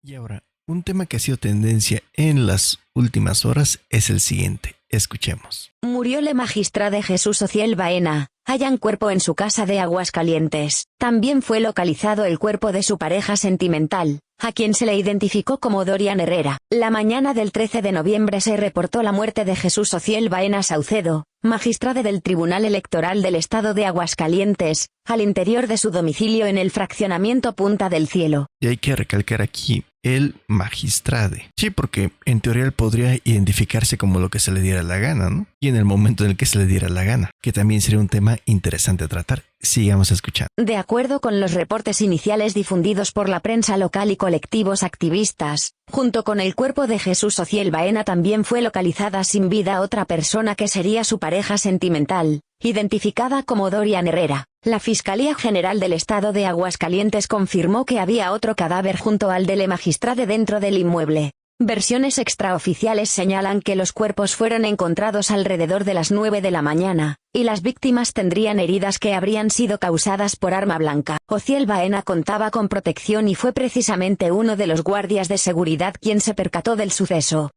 Y ahora, un tema que ha sido tendencia en las últimas horas es el siguiente. Escuchemos. Murió la magistrada Jesús Ociel Baena. Hallan cuerpo en su casa de Aguascalientes. También fue localizado el cuerpo de su pareja sentimental, a quien se le identificó como Dorian Herrera. La mañana del 13 de noviembre se reportó la muerte de Jesús Ociel Baena Saucedo, magistrada del Tribunal Electoral del Estado de Aguascalientes, al interior de su domicilio en el fraccionamiento Punta del Cielo. Y hay que recalcar aquí el magistrade. Sí, porque en teoría él podría identificarse como lo que se le diera la gana, ¿no? Y en el momento en el que se le diera la gana, que también sería un tema interesante a tratar. Sigamos escuchando. De acuerdo con los reportes iniciales difundidos por la prensa local y colectivos activistas, junto con el cuerpo de Jesús Ociel Baena también fue localizada sin vida otra persona que sería su pareja sentimental, identificada como Dorian Herrera. La Fiscalía General del Estado de Aguascalientes confirmó que había otro cadáver junto al de la magistrada dentro del inmueble. Versiones extraoficiales señalan que los cuerpos fueron encontrados alrededor de las 9 de la mañana, y las víctimas tendrían heridas que habrían sido causadas por arma blanca. Ociel Baena contaba con protección y fue precisamente uno de los guardias de seguridad quien se percató del suceso.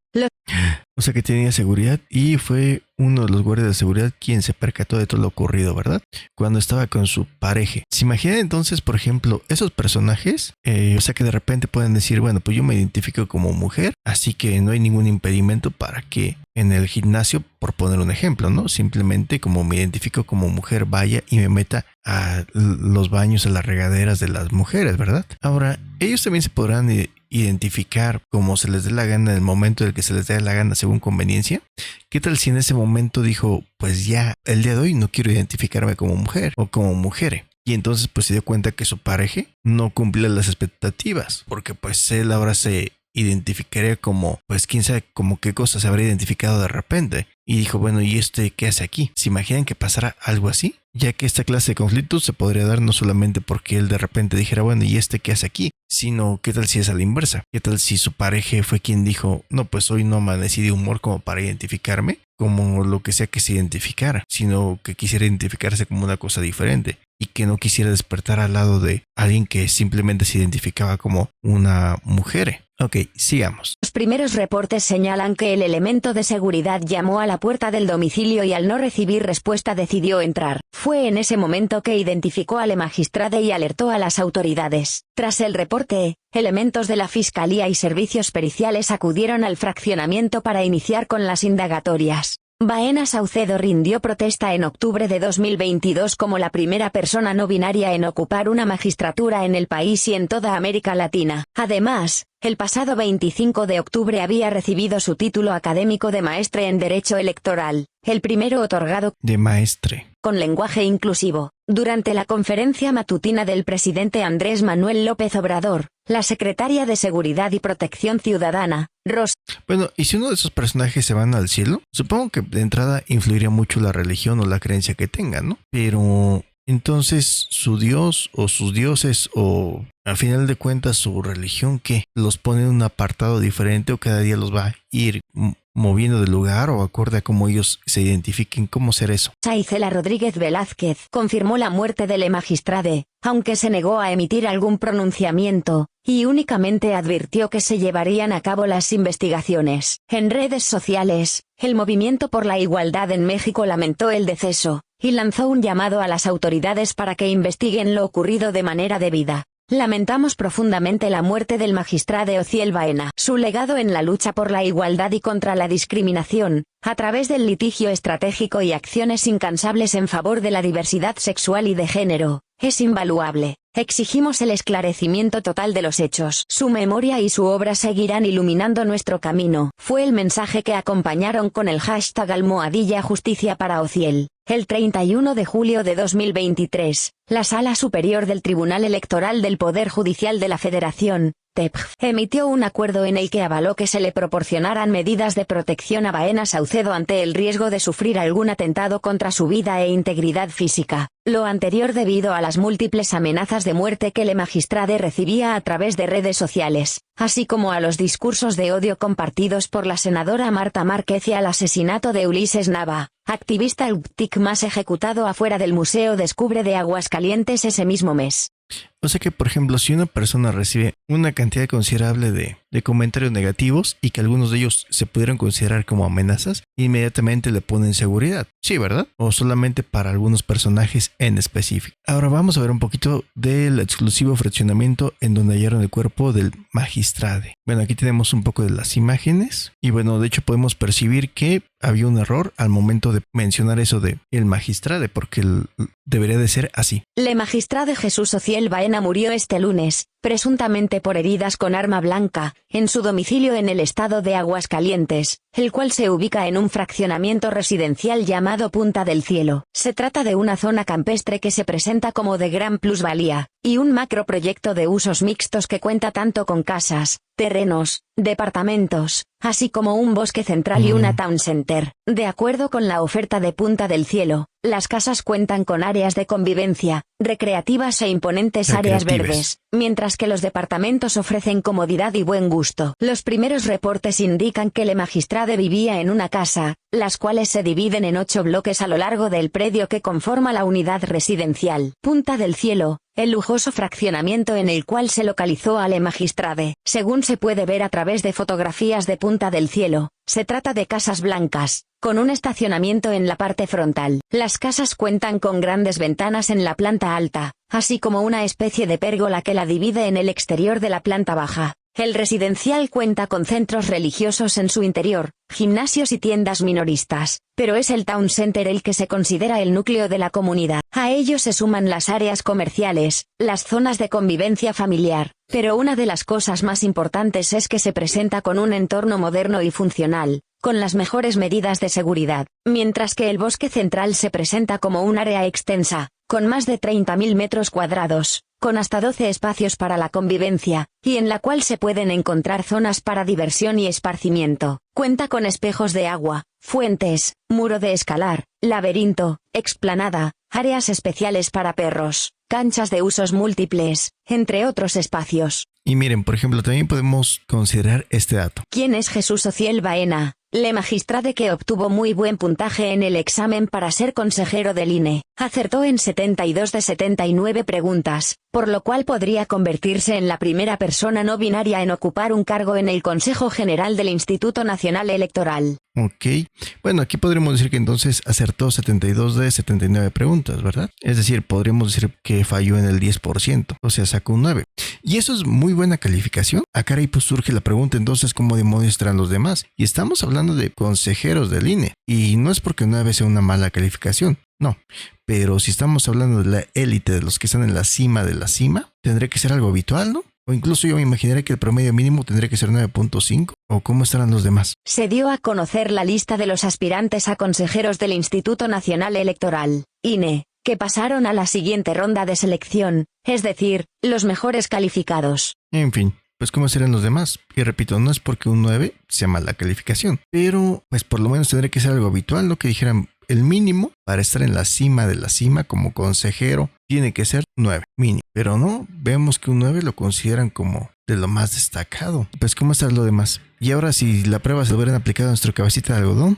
O sea que tenía seguridad y fue uno de los guardias de seguridad quien se percató de todo lo ocurrido, ¿verdad? Cuando estaba con su pareja. ¿Se imaginan entonces, por ejemplo, esos personajes? O sea que de repente pueden decir, bueno, pues yo me identifico como mujer, así que no hay ningún impedimento para que en el gimnasio, por poner un ejemplo, ¿no? Simplemente como me identifico como mujer, vaya y me meta a los baños, a las regaderas de las mujeres, ¿verdad? Ahora, ellos también se podrán identificar como se les dé la gana en el momento en el que se les dé la gana según conveniencia. ¿Qué tal si en ese momento dijo, pues ya, el día de hoy no quiero identificarme como mujer o como mujer? Y entonces pues se dio cuenta que su pareja no cumplía las expectativas, porque pues él ahora se identificaría como, pues quién sabe como qué cosa se habría identificado de repente. Y dijo, bueno, ¿y este qué hace aquí? ¿Se imaginan que pasara algo así? Ya que esta clase de conflictos se podría dar no solamente porque él de repente dijera, bueno, ¿y este qué hace aquí? Sino, ¿qué tal si es a la inversa? ¿Qué tal si su pareja fue quien dijo, no, pues hoy no amanecí de humor como para identificarme como lo que sea que se identificara, sino que quisiera identificarse como una cosa diferente y que no quisiera despertar al lado de alguien que simplemente se identificaba como una mujer? Ok, sigamos. Los primeros reportes señalan que el elemento de seguridad llamó a la puerta del domicilio y al no recibir respuesta decidió entrar. Fue en ese momento que identificó a la magistrada y alertó a las autoridades. Tras el reporte, elementos de la Fiscalía y servicios periciales acudieron al fraccionamiento para iniciar con las indagatorias. Baena Saucedo rindió protesta en octubre de 2022 como la primera persona no binaria en ocupar una magistratura en el país y en toda América Latina. Además, el pasado 25 de octubre había recibido su título académico de maestre en Derecho Electoral, el primero otorgado de maestre con lenguaje inclusivo. Durante la conferencia matutina del presidente Andrés Manuel López Obrador, la secretaria de Seguridad y Protección Ciudadana, Ros. Bueno, ¿y si uno de esos personajes se van al cielo? Supongo que de entrada influiría mucho la religión o la creencia que tengan, ¿no? Pero entonces su dios o sus dioses o al final de cuentas su religión, ¿qué? ¿Los pone en un apartado diferente o cada día los va a ir moviendo de lugar o acorde a cómo ellos se identifiquen? ¿Cómo ser eso? Isela Rodríguez Velázquez confirmó la muerte de la magistrade, aunque se negó a emitir algún pronunciamiento, y únicamente advirtió que se llevarían a cabo las investigaciones. En redes sociales, el Movimiento por la Igualdad en México lamentó el deceso, y lanzó un llamado a las autoridades para que investiguen lo ocurrido de manera debida. Lamentamos profundamente la muerte del magistrado Ociel Baena. Su legado en la lucha por la igualdad y contra la discriminación, a través del litigio estratégico y acciones incansables en favor de la diversidad sexual y de género, es invaluable. Exigimos el esclarecimiento total de los hechos. Su memoria y su obra seguirán iluminando nuestro camino. Fue el mensaje que acompañaron con el hashtag #Justicia para Ociel. El 31 de julio de 2023, la Sala Superior del Tribunal Electoral del Poder Judicial de la Federación, TEPJ, emitió un acuerdo en el que avaló que se le proporcionaran medidas de protección a Baena Saucedo ante el riesgo de sufrir algún atentado contra su vida e integridad física. Lo anterior debido a las múltiples amenazas de muerte que la magistrada recibía a través de redes sociales, así como a los discursos de odio compartidos por la senadora Marta Márquez y al asesinato de Ulises Nava, activista LGBTIQ más ejecutado afuera del Museo Descubre de Aguascalientes ese mismo mes. O sea que, por ejemplo, si una persona recibe una cantidad considerable de comentarios negativos y que algunos de ellos se pudieran considerar como amenazas, inmediatamente le ponen seguridad. Sí, ¿verdad? O solamente para algunos personajes en específico. Ahora vamos a ver un poquito del exclusivo fraccionamiento en donde hallaron el cuerpo del magistrade. Bueno, aquí tenemos un poco de las imágenes y bueno, de hecho podemos percibir que había un error al momento de mencionar eso de el magistrade, porque debería de ser así. Le magistrade Jesús Ociel Baena murió este lunes, presuntamente por heridas con arma blanca, en su domicilio en el estado de Aguascalientes, el cual se ubica en un fraccionamiento residencial llamado Punta del Cielo. Se trata de una zona campestre que se presenta como de gran plusvalía, y un macroproyecto de usos mixtos que cuenta tanto con casas, terrenos, departamentos, así como un bosque central y una town center. De acuerdo con la oferta de Punta del Cielo, las casas cuentan con áreas de convivencia, recreativas e imponentes áreas verdes, mientras que los departamentos ofrecen comodidad y buen gusto. Los primeros reportes indican que le magistrade vivía en una casa, las cuales se dividen en 8 bloques a lo largo del predio que conforma la unidad residencial. Punta del Cielo, el lujoso fraccionamiento en el cual se localizó a le magistrade. Según se puede ver a través de fotografías de Punta del Cielo, se trata de casas blancas, con un estacionamiento en la parte frontal. Las casas cuentan con grandes ventanas en la planta alta, así como una especie de pérgola que la divide en el exterior de la planta baja. El residencial cuenta con centros religiosos en su interior, gimnasios y tiendas minoristas, pero es el town center el que se considera el núcleo de la comunidad. A ello se suman las áreas comerciales, las zonas de convivencia familiar, pero una de las cosas más importantes es que se presenta con un entorno moderno y funcional, con las mejores medidas de seguridad, mientras que el bosque central se presenta como un área extensa, con más de 30.000 metros cuadrados, con hasta 12 espacios para la convivencia, y en la cual se pueden encontrar zonas para diversión y esparcimiento. Cuenta con espejos de agua, fuentes, muro de escalar, laberinto, explanada, áreas especiales para perros, canchas de usos múltiples, entre otros espacios. Y miren, por ejemplo, también podemos considerar este dato. ¿Quién es Jesús Ociel Baena? Le magistrade que obtuvo muy buen puntaje en el examen para ser consejero del INE. Acertó en 72 de 79 preguntas, por lo cual podría convertirse en la primera persona no binaria en ocupar un cargo en el Consejo General del Instituto Nacional Electoral. Ok, bueno, aquí podríamos decir que entonces acertó 72 de 79 preguntas, ¿verdad? Es decir, podríamos decir que falló en el 10%, o sea, sacó un 9. Y eso es muy buena calificación. Acá ahí pues surge la pregunta entonces, ¿cómo demuestran los demás? Y estamos hablando de consejeros del INE, y no es porque 9 sea una mala calificación, no. Pero si estamos hablando de la élite, de los que están en la cima de la cima, tendría que ser algo habitual, ¿no? O incluso yo me imaginaría que el promedio mínimo tendría que ser 9.5. ¿O cómo estarán los demás? Se dio a conocer la lista de los aspirantes a consejeros del Instituto Nacional Electoral, INE, que pasaron a la siguiente ronda de selección, es decir, los mejores calificados. En fin, pues cómo serán los demás. Y repito, no es porque un 9 sea mala calificación, pero pues por lo menos tendría que ser algo habitual, ¿no? Que dijeran el mínimo para estar en la cima de la cima como consejero tiene que ser 9, mínimo. Pero no, vemos que un 9 lo consideran como de lo más destacado. Pues cómo está lo demás. Y ahora si la prueba se lo hubieran aplicado a nuestra cabecita de algodón.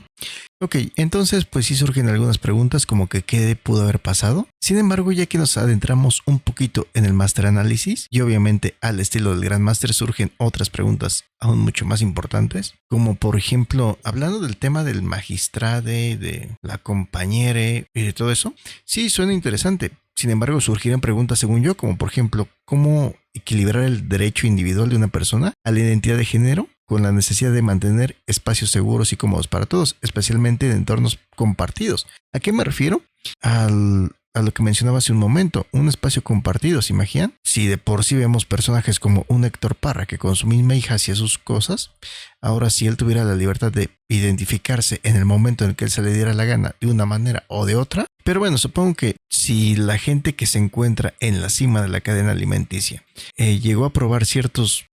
Ok, entonces pues sí surgen algunas preguntas como que qué pudo haber pasado. Sin embargo, ya que nos adentramos un poquito en el Master Análisis y obviamente al estilo del Gran Master surgen otras preguntas aún mucho más importantes, como por ejemplo, hablando del tema del magistrade, de la compañere y de todo eso, sí suena interesante. Sin embargo, surgirán preguntas según yo, como por ejemplo, ¿cómo equilibrar el derecho individual de una persona a la identidad de género con la necesidad de mantener espacios seguros y cómodos para todos, especialmente en entornos compartidos? ¿A qué me refiero? A lo que mencionaba hace un momento, un espacio compartido, ¿se imaginan? Si de por sí vemos personajes como un Héctor Parra que con su misma hija hacía sus cosas, ahora si él tuviera la libertad de identificarse en el momento en el que él se le diera la gana de una manera o de otra. Pero bueno, supongo que si la gente que se encuentra en la cima de la cadena alimenticia llegó a aprobar ciertas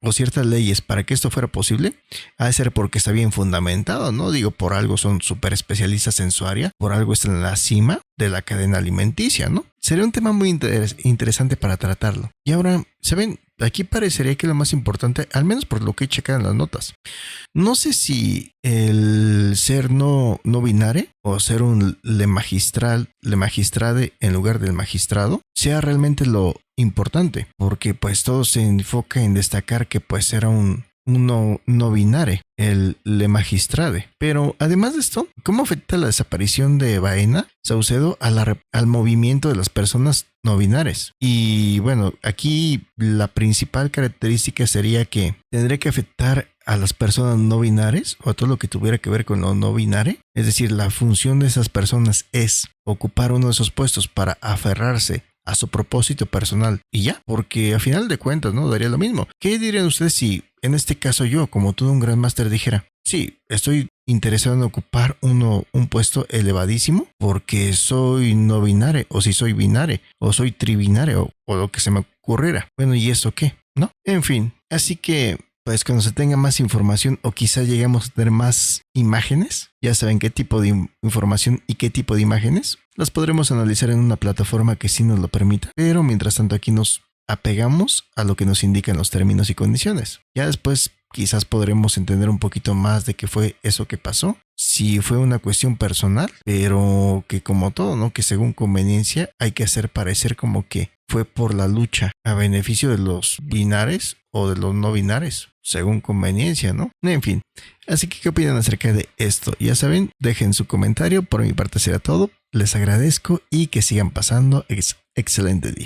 leyes para que esto fuera posible, ha de ser porque está bien fundamentado, ¿no? Digo, por algo son súper especialistas en su área, por algo están en la cima de la cadena alimenticia, ¿no? sería un tema muy interesante para tratarlo. Y ahora, ¿saben? Aquí parecería que lo más importante, al menos por lo que checan en las notas, no sé si el ser no binario o ser un le magistrade en lugar del magistrado sea realmente lo importante, porque pues todo se enfoca en destacar que pues era un no binario, el le magistrade. Pero además de esto, ¿cómo afecta la desaparición de Baena Saucedo al movimiento de las personas no binarias? Y bueno, aquí la principal característica sería que tendría que afectar a las personas no binarias o a todo lo que tuviera que ver con lo no binario. Es decir, la función de esas personas es ocupar uno de esos puestos para aferrarse a su propósito personal y ya, porque a final de cuentas, ¿no? Daría lo mismo. ¿Qué dirían ustedes si en este caso yo, como todo un gran máster, dijera, sí, estoy interesado en ocupar un puesto elevadísimo porque soy no binario, o si soy binario, o soy tribinario, o lo que se me ocurriera? Bueno, ¿y eso qué? ¿No? En fin, así que pues cuando se tenga más información o quizá lleguemos a tener más imágenes, ya saben qué tipo de información y qué tipo de imágenes, las podremos analizar en una plataforma que sí nos lo permita. Pero mientras tanto aquí nos apegamos a lo que nos indican los términos y condiciones. Ya después quizás podremos entender un poquito más de qué fue eso que pasó. Si fue una cuestión personal, pero que como todo, ¿no? Que según conveniencia hay que hacer parecer como que fue por la lucha a beneficio de los binares o de los no binares, según conveniencia, ¿no? En fin, así que ¿qué opinan acerca de esto? Ya saben, dejen su comentario. Por mi parte será todo. Les agradezco y que sigan pasando excelente día.